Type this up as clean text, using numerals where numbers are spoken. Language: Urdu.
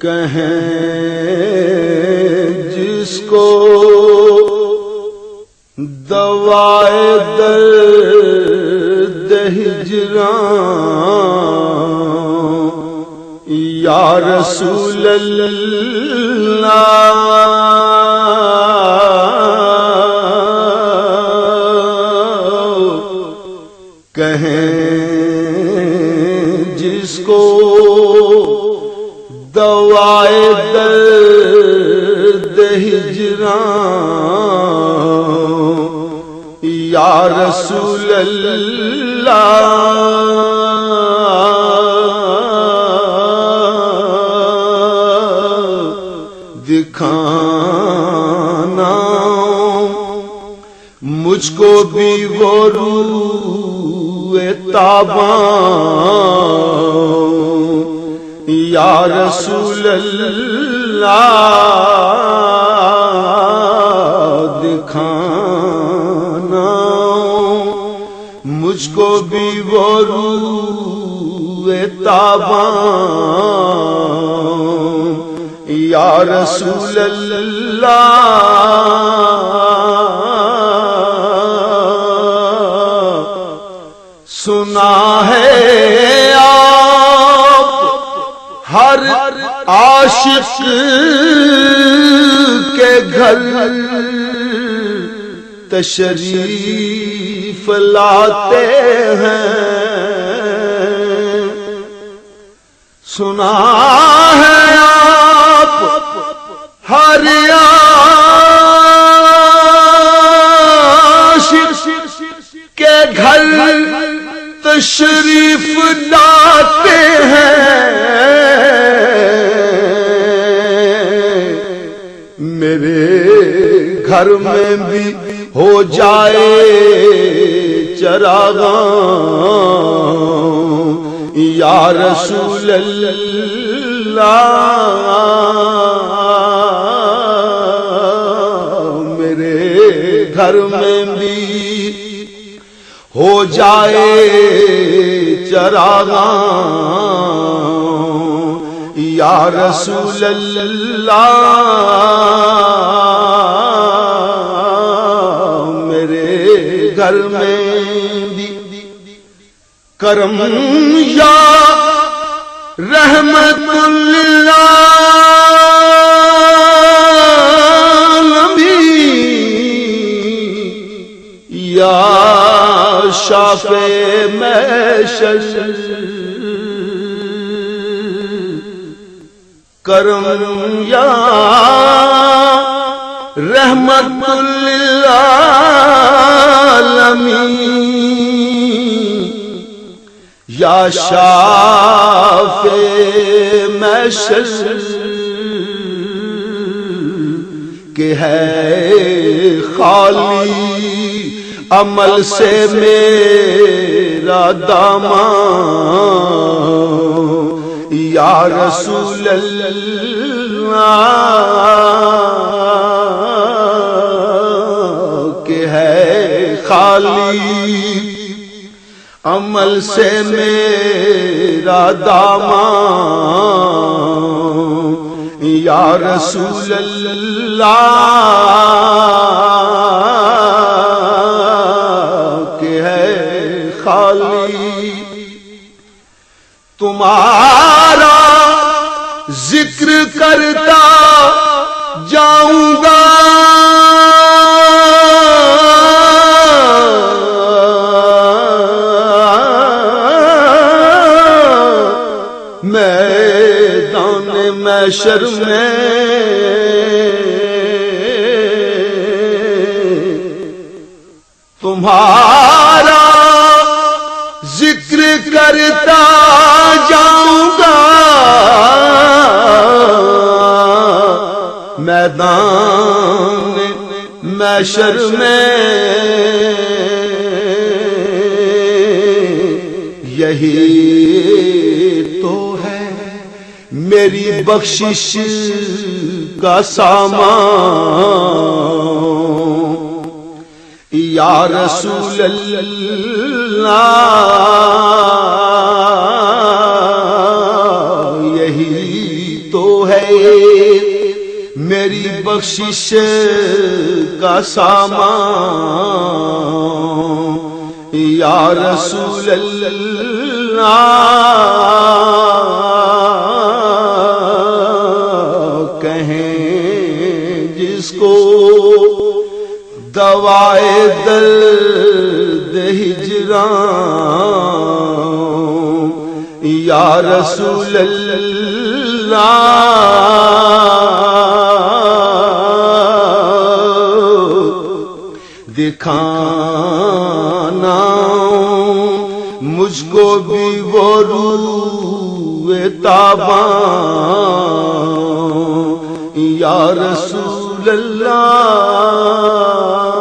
کہیں جس کو دوائے درد ہجران یا رسول اللہ کہیں جس کو دوائے درد ہجران یا رسول اللہ دکھانا مجھ کو بھی وہ روح تاباں یا رسول اللہ دکھانا مجھ کو بھی وہ روح تاباں یا رسول اللہ سنا ہے آپ ہر عاشق کے گھر تشریف لاتے ہیں سنا ہے آپ ہر عاشق کے گھر تشریف لاتے ہیں میرے گھر میں بھی ہو جائے چراغاں یا رسول اللہ میرے گھر میں بھی ہو جائے چراغاں یا رسول اللہ میرے گھر میں بھی کرم یا رحمت للعالمین یا شافع محشر کرم یا رحمت للعالمین یا شافع محشر کہ ہے خالی عمل سے میرا دامن یا رسول اللہ کہ ہے خالی عمل سے میرا دامن یا رسول اللہ کہ ہے خالی تمہارا ذکر کرتا جاؤں گا میدان محشر میں تمہارا ذکر کرتا جاؤں گا میدان محشر میں یہی تو ہے میری بخشش کا سامان یا رسول اللہ یہی تو ہے بخشش کا سامان یا رسول اللہ کہیں جس کو دوائے درد ہجران یا رسول اللہ دکھانا مجھ کو بھی وہ روئے تاباں یا رسول اللہ